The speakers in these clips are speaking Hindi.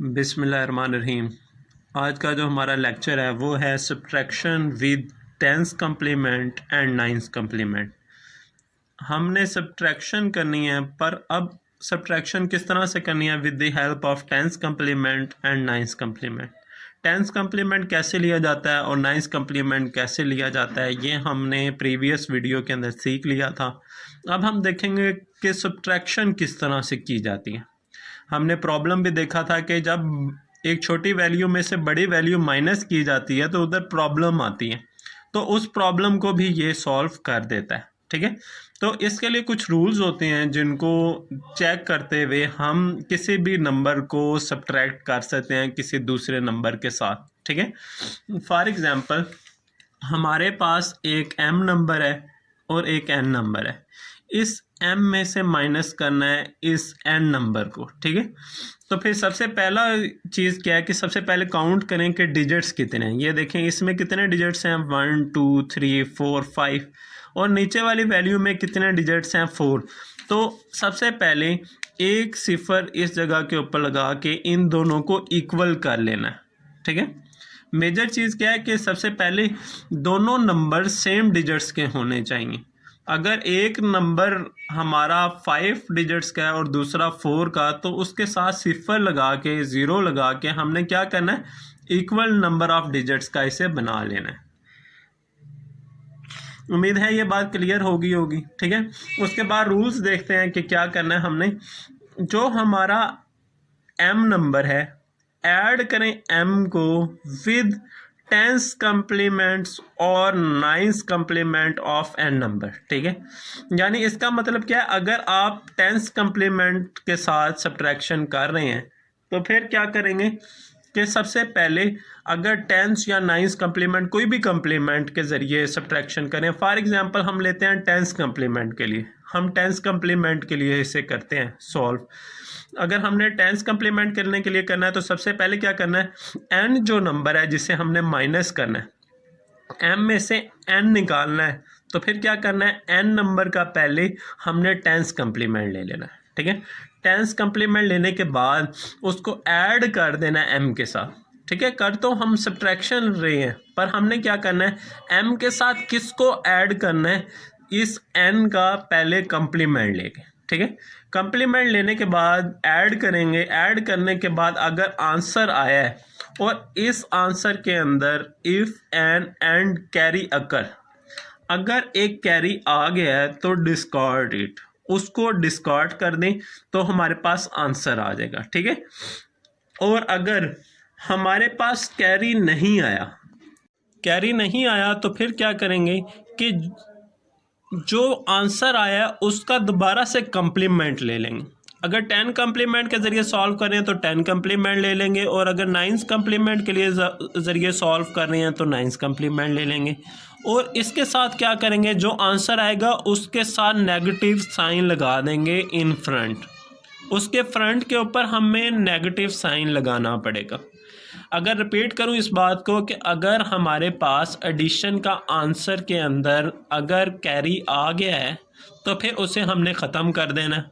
बिस्मिल्लाहिर्रहमानिर्रहीम। आज का जो हमारा लेक्चर है वो है subtraction with ten's complement and nine's complement. हमने सब्ट्रैक्शन करनी है, पर अब सब्ट्रैक्शन किस तरह से करनी है? With the help of ten's complement and nine's complement. Ten's complement कैसे लिया जाता है और नाइन्स कम्प्लीमेंट कैसे लिया जाता है, ये हमने प्रीवियस वीडियो के अंदर सीख लिया था। अब हम देखेंगे कि सब्ट्रैक्शन किस तरह से की जाती है। हमने प्रॉब्लम भी देखा था कि जब एक छोटी वैल्यू में से बड़ी वैल्यू माइनस की जाती है तो उधर प्रॉब्लम आती है, तो उस प्रॉब्लम को भी ये सॉल्व कर देता है। ठीक है, तो इसके लिए कुछ रूल्स होते हैं जिनको चेक करते हुए हम किसी भी नंबर को सब्ट्रैक्ट कर सकते हैं किसी दूसरे नंबर के साथ। ठीक है, फॉर एग्जांपल हमारे पास एक m नंबर है और एक n नंबर है। इस m में से माइनस करना है इस n नंबर को। ठीक है, तो फिर सबसे पहला चीज़ क्या है कि सबसे पहले काउंट करें कि डिजिट्स कितने हैं। ये देखें इसमें कितने डिजिट्स हैं, 1 2 3 4 5, और नीचे वाली वैल्यू में कितने डिजिट्स हैं, 4। तो सबसे पहले एक सिफर इस जगह के ऊपर लगा के इन दोनों को इक्वल कर लेना है। ठीक है, मेजर चीज़ क्या है कि सबसे पहले दोनों नंबर सेम डिजिट्स के होने चाहिए। अगर एक नंबर हमारा 5 डिजिट्स का है और दूसरा 4 का, तो उसके साथ सिफर लगा के 0 लगा के हमने क्या करना है, इक्वल नंबर ऑफ डिजिट्स का इसे बना लेना है। उम्मीद है ये बात क्लियर होगी। ठीक है, उसके बाद रूल्स देखते हैं कि क्या करना है हमने। जो हमारा m नंबर है, ऐड करें m को विद टेंस कम्प्लीमेंट्स और nine's complement of n number. ठीक है, यानी इसका मतलब क्या है, अगर आप टेंस कम्प्लीमेंट के साथ सब्ट्रैक्शन कर रहे हैं तो फिर क्या करेंगे कि सबसे पहले अगर टेंस या नाइन्स कम्प्लीमेंट कोई भी कम्प्लीमेंट के ज़रिए सब्ट्रैक्शन करें। फॉर एग्जांपल हम लेते हैं टेंस कम्प्लीमेंट के लिए, हम टेंस कम्प्लीमेंट के लिए इसे करते हैं सॉल्व। अगर हमने टेंस कम्प्लीमेंट करने के लिए करना है तो सबसे पहले क्या करना है, n जो नंबर है जिसे हमने माइनस करना है, m में से n निकालना है, तो फिर क्या करना है, n नंबर का पहले हमने टेंस कम्प्लीमेंट ले लेना है। ठीक है, टेंस कम्प्लीमेंट लेने के बाद उसको ऐड कर देना है m के साथ। ठीक है, कर तो हम सब्ट्रैक्शन रहे हैं, पर हमने क्या करना है, m के साथ किसको ऐड करना है, इस n का पहले कम्प्लीमेंट लेके। ठीक है, कम्प्लीमेंट लेने के बाद ऐड करेंगे। ऐड करने के बाद अगर आंसर आया है और इस आंसर के अंदर इफ़ एन एंड कैरी अकर, अगर एक कैरी आ गया है तो डिस्कार्ड इट, उसको डिस्कार्ड कर दें तो हमारे पास आंसर आ जाएगा। ठीक है, और अगर हमारे पास कैरी नहीं आया तो फिर क्या करेंगे कि जो आंसर आया उसका दोबारा से कम्प्लीमेंट ले लेंगे। अगर 10 कम्प्लीमेंट के ज़रिए सॉल्व कर रहे हैं तो 10 कम्प्लीमेंट ले लेंगे, और अगर 9 कम्प्लीमेंट के लिए ज़रिए सॉल्व कर रहे हैं तो 9 कम्प्लीमेंट ले लेंगे। और इसके साथ क्या करेंगे, जो आंसर आएगा उसके साथ नेगेटिव साइन लगा देंगे इन फ्रंट। उसके फ्रंट के ऊपर हमें नेगेटिव साइन लगाना पड़ेगा। अगर रिपीट करूं इस बात को कि अगर हमारे पास एडिशन का आंसर के अंदर अगर कैरी आ गया है तो फिर उसे हमने ख़त्म कर देना है,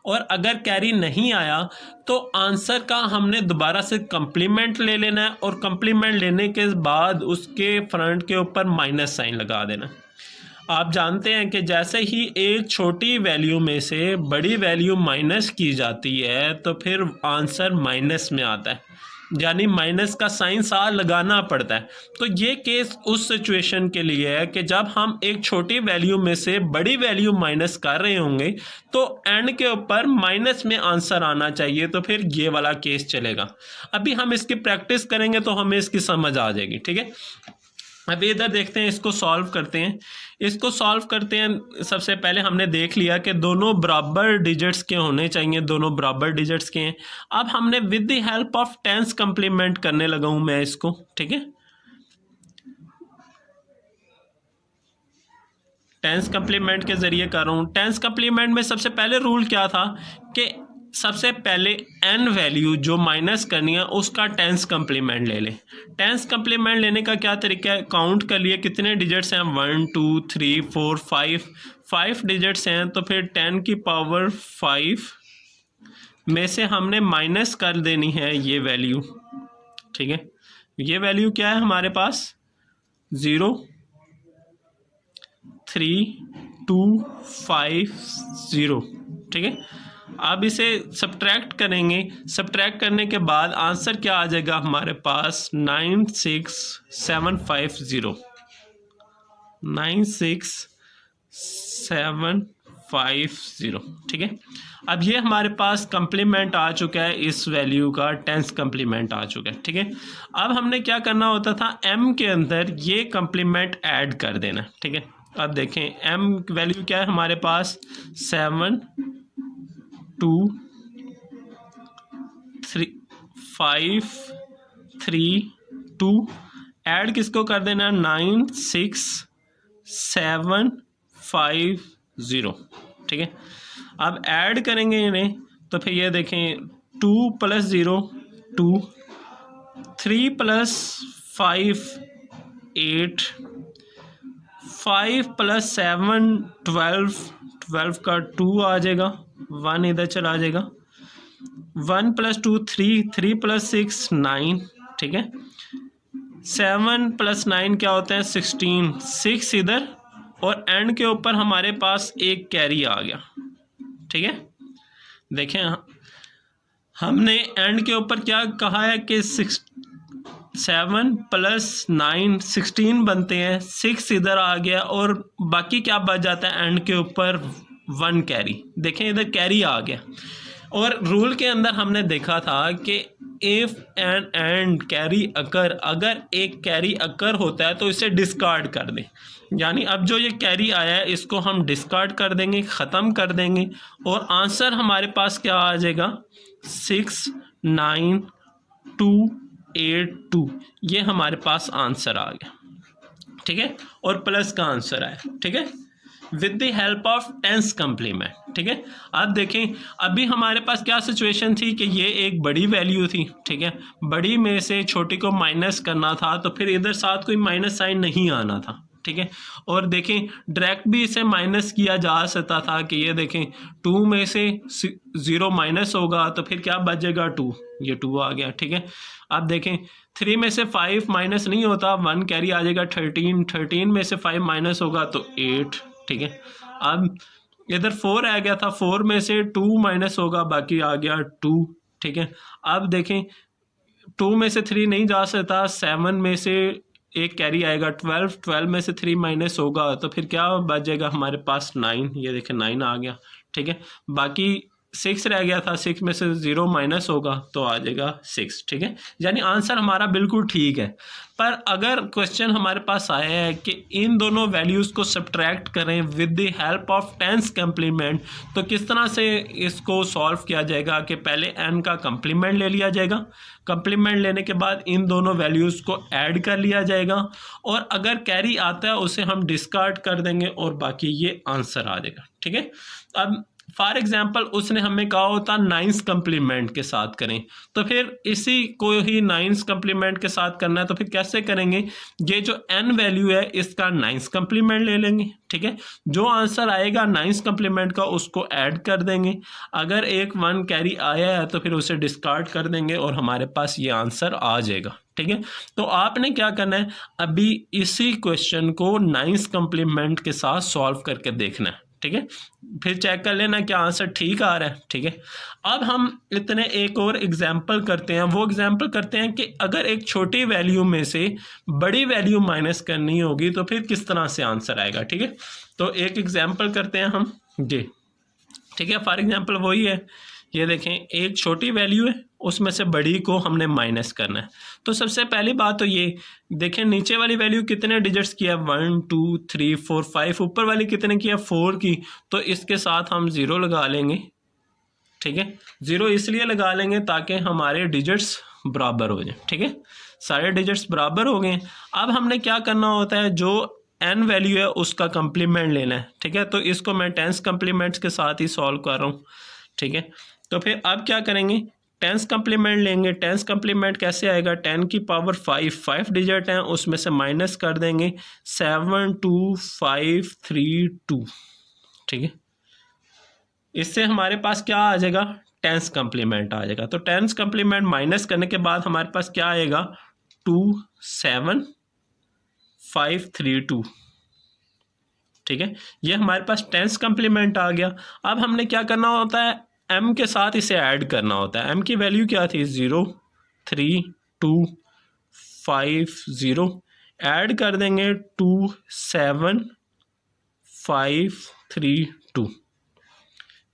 और अगर कैरी नहीं आया तो आंसर का हमने दोबारा से कम्प्लीमेंट ले लेना है, और कम्प्लीमेंट लेने के बाद उसके फ्रंट के ऊपर माइनस साइन लगा देना। आप जानते हैं कि जैसे ही एक छोटी वैल्यू में से बड़ी वैल्यू माइनस की जाती है तो फिर आंसर माइनस में आता है, यानी माइनस का साइन साथ लगाना पड़ता है। तो ये केस उस सिचुएशन के लिए है कि जब हम एक छोटी वैल्यू में से बड़ी वैल्यू माइनस कर रहे होंगे तो एंड के ऊपर माइनस में आंसर आना चाहिए, तो फिर ये वाला केस चलेगा। अभी हम इसकी प्रैक्टिस करेंगे तो हमें इसकी समझ आ जाएगी। ठीक है, अभी इधर देखते हैं, इसको सॉल्व करते हैं। सबसे पहले हमने देख लिया कि दोनों बराबर डिजिट्स के होने चाहिए, दोनों बराबर डिजिट्स के हैं। अब हमने with the help of ten's complement करने लगा हूं मैं इसको। ठीक है, टेंस कम्प्लीमेंट के जरिए कर रहा हूं। टेंस कम्प्लीमेंट में सबसे पहले रूल क्या था कि सबसे पहले n वैल्यू जो माइनस करनी है उसका टेंस कम्प्लीमेंट ले लें। टेंस कम्प्लीमेंट लेने का क्या तरीका है, काउंट कर लिए कितने डिजिट्स हैं, 1 2 3 4 5 डिजिट्स हैं, तो फिर 10 की पावर 5 में से हमने माइनस कर देनी है ये वैल्यू, ठीक है। ये वैल्यू क्या है हमारे पास 0 3 2 5 0, ठीक है। अब इसे सब्ट्रैक्ट करेंगे, सब्ट्रैक्ट करने के बाद आंसर क्या आ जाएगा हमारे पास 96750, 96750, ठीक है। अब ये हमारे पास कम्प्लीमेंट आ चुका है, इस वैल्यू का टेंस कम्प्लीमेंट आ चुका है, ठीक है। अब हमने क्या करना होता था, m के अंदर ये कम्प्लीमेंट ऐड कर देना, ठीक है। अब देखें m वैल्यू क्या है हमारे पास 7 2 3 5 3 2, ऐड किसको कर देना 96750, ठीक है। अब ऐड करेंगे इन्हें तो फिर ये देखें 2 + 0 2, 3 + 5 8, 5 + 7 12, 12 का 2 आ जाएगा, 1 इधर चला जाएगा, 1 + 2 3, 3 + 6 9, ठीक है। 7 + 9 क्या होता है 16, 6 इधर, और एंड के ऊपर हमारे पास एक कैरी आ गया, ठीक है। देखें हमने एंड के ऊपर क्या कहा है कि 7 + 9 16 बनते हैं, 6 इधर आ गया और बाकी क्या बच जाता है एंड के ऊपर 1 कैरी। देखें इधर कैरी आ गया, और रूल के अंदर हमने देखा था कि इफ़ एंड कैरी अकर, अगर एक कैरी अकर होता है तो इसे डिस्कार्ड कर दें, यानी अब जो ये कैरी आया है इसको हम डिस्कार्ड कर देंगे, ख़त्म कर देंगे, और आंसर हमारे पास क्या आ जाएगा 69282, ये हमारे पास आंसर आ गया, ठीक है। और प्लस का आंसर आया, ठीक है, with the help of ten's complement, ठीक है। अब देखें अभी हमारे पास क्या सिचुएशन थी कि ये एक बड़ी वैल्यू थी, ठीक है, बड़ी में से छोटी को माइनस करना था, तो फिर इधर साथ कोई माइनस साइन नहीं आना था, ठीक है। और देखें डायरेक्ट भी इसे माइनस किया जा सकता था कि ये देखें 2 में से 0 माइनस होगा तो फिर क्या बचेगा 2, ये 2 आ गया, ठीक है। अब देखें 3 में से 5 माइनस नहीं होता, 1 कैरी आ जाएगा 13, 13 में से 5 माइनस होगा तो 8, ठीक है। अब इधर 4 आ गया था, 4 में से 2 माइनस होगा, बाकी आ गया 2, ठीक है। अब देखें 2 में से 3 नहीं जा सकता, 7 में से एक कैरी आएगा 12, 12 में से 3 माइनस होगा तो फिर क्या बच जाएगा हमारे पास 9, ये देखें 9 आ गया, ठीक है। बाकी 6 रह गया था, 6 में से 0 माइनस होगा तो आ जाएगा 6, ठीक है। यानी आंसर हमारा बिल्कुल ठीक है। पर अगर क्वेश्चन हमारे पास आया है कि इन दोनों वैल्यूज़ को सब्ट्रैक्ट करें with the help of ten's complement, तो किस तरह से इसको सॉल्व किया जाएगा कि पहले n का कम्प्लीमेंट ले लिया जाएगा, कम्प्लीमेंट लेने के बाद इन दोनों वैल्यूज़ को ऐड कर लिया जाएगा, और अगर कैरी आता है उसे हम डिस्कार्ड कर देंगे और बाकी ये आंसर आ जाएगा, ठीक है। अब फॉर एग्जाम्पल उसने हमें कहा होता 9th कम्प्लीमेंट के साथ करें, तो फिर इसी को ही 9th कम्प्लीमेंट के साथ करना है, तो फिर कैसे करेंगे, ये जो n वैल्यू है इसका 9th कम्प्लीमेंट ले लेंगे, ठीक है। जो आंसर आएगा 9th कम्प्लीमेंट का उसको ऐड कर देंगे, अगर एक 1 कैरी आया है तो फिर उसे डिस्कार्ड कर देंगे और हमारे पास ये आंसर आ जाएगा, ठीक है। तो आपने क्या करना है, अभी इसी क्वेश्चन को 9th कम्प्लीमेंट के साथ सॉल्व करके देखना है, ठीक है। फिर चेक कर लेना क्या आंसर ठीक आ रहा है, ठीक है। अब हम इतने एक और एग्जाम्पल करते हैं, वो एग्जाम्पल करते हैं कि अगर एक छोटी वैल्यू में से बड़ी वैल्यू माइनस करनी होगी तो फिर किस तरह से आंसर आएगा, ठीक है। तो एक एग्जाम्पल करते हैं हम जी, ठीक है। फॉर एग्जाम्पल वही है, ये देखें एक छोटी वैल्यू है उसमें से बड़ी को हमने माइनस करना है। तो सबसे पहली बात तो ये देखें नीचे वाली वैल्यू कितने डिजिट्स की है 1 2 3 4 5, ऊपर वाली कितने की है 4 की, तो इसके साथ हम 0 लगा लेंगे, ठीक है। 0 इसलिए लगा लेंगे ताकि हमारे डिजिट्स बराबर हो जाए, ठीक है। सारे डिजिट्स बराबर हो गए। अब हमने क्या करना होता है, जो n वैल्यू है उसका कम्प्लीमेंट लेना है, ठीक है। तो इसको मैं 10 कम्प्लीमेंट्स के साथ ही सॉल्व कर रहा हूँ, ठीक है। तो फिर अब क्या करेंगे, 10 कम्प्लीमेंट लेंगे। 10 कम्प्लीमेंट कैसे आएगा, 10 की पावर 5 डिजिट हैं, उसमें से माइनस कर देंगे 7 2 5 3 2, ठीक है। इससे हमारे पास क्या आ जाएगा टेंस कम्प्लीमेंट आ जाएगा। तो टेंस कम्प्लीमेंट माइनस करने के बाद हमारे पास क्या आएगा, 27532। ठीक है, ये हमारे पास टेंस कम्प्लीमेंट आ गया। अब हमने क्या करना होता है, m के साथ इसे ऐड करना होता है। m की वैल्यू क्या थी, 03250, ऐड कर देंगे 27532,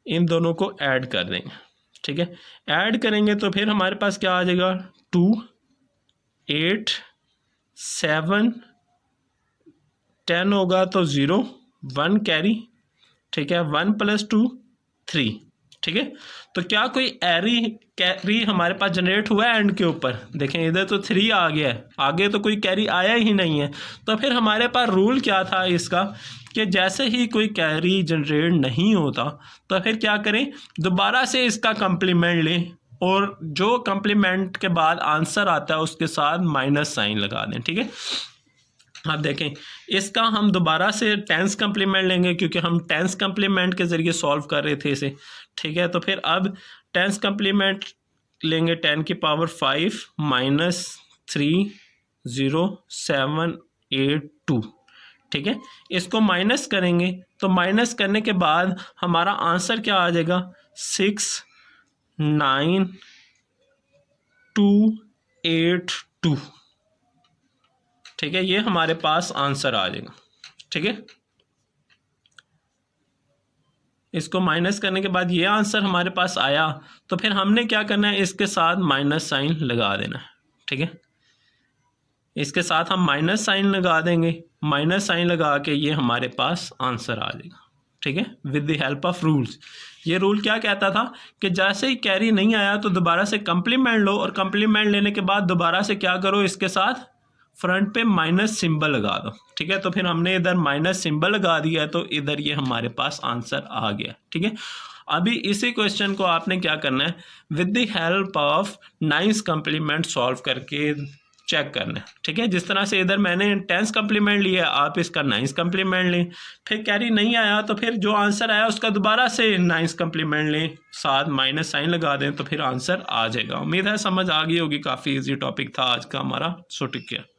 इन दोनों को ऐड कर देंगे। ठीक है, ऐड करेंगे तो फिर हमारे पास क्या आ जाएगा, 287, 10 होगा तो 0, 1 कैरी। ठीक है, 1 + 2 3। ठीक है, तो क्या कोई कैरी हमारे पास जनरेट हुआ है एंड के ऊपर, देखें इधर तो 3 आ गया है, आगे तो कोई कैरी आया ही नहीं है। तो फिर हमारे पास रूल क्या था इसका, कि जैसे ही कोई कैरी जनरेट नहीं होता तो फिर क्या करें, दोबारा से इसका कम्प्लीमेंट लें और जो कम्प्लीमेंट के बाद आंसर आता है उसके साथ माइनस साइन लगा दें। ठीक है, अब देखें इसका हम दोबारा से टेंस कम्प्लीमेंट लेंगे क्योंकि हम टेंस कम्प्लीमेंट के ज़रिए सॉल्व कर रहे थे इसे। ठीक है, तो फिर अब टेंस कम्प्लीमेंट लेंगे 10 की पावर 5 - 30782। ठीक है, इसको माइनस करेंगे तो माइनस करने के बाद हमारा आंसर क्या आ जाएगा, 69282। ठीक है, ये हमारे पास आंसर आ जाएगा। ठीक है, इसको माइनस करने के बाद ये आंसर हमारे पास आया तो फिर हमने क्या करना है, इसके साथ माइनस साइन लगा देना है। ठीक है, इसके साथ हम माइनस साइन लगा देंगे, माइनस साइन लगा के ये हमारे पास आंसर आ जाएगा। ठीक है, with the help of rules. ये रूल क्या कहता था कि जैसे ही कैरी नहीं आया तो दोबारा से कम्प्लीमेंट लो और कम्प्लीमेंट लेने के बाद दोबारा से क्या करो, इसके साथ फ्रंट पे माइनस सिंबल लगा दो। ठीक है, तो फिर हमने इधर माइनस सिंबल लगा दिया है तो इधर ये हमारे पास आंसर आ गया। ठीक है, अभी इसी क्वेश्चन को आपने क्या करना है, with the help of 9th complement solve करके चेक करना है। ठीक है, जिस तरह से इधर मैंने 10th कम्प्लीमेंट लिया, आप इसका 9th कम्प्लीमेंट लें, फिर कैरी नहीं आया तो फिर जो आंसर आया उसका दोबारा से 9th कम्प्लीमेंट लें, साथ माइनस साइन लगा दें तो फिर आंसर आ जाएगा। उम्मीद है समझ आ गई होगी, काफ़ी इजी टॉपिक था आज का हमारा। So take care.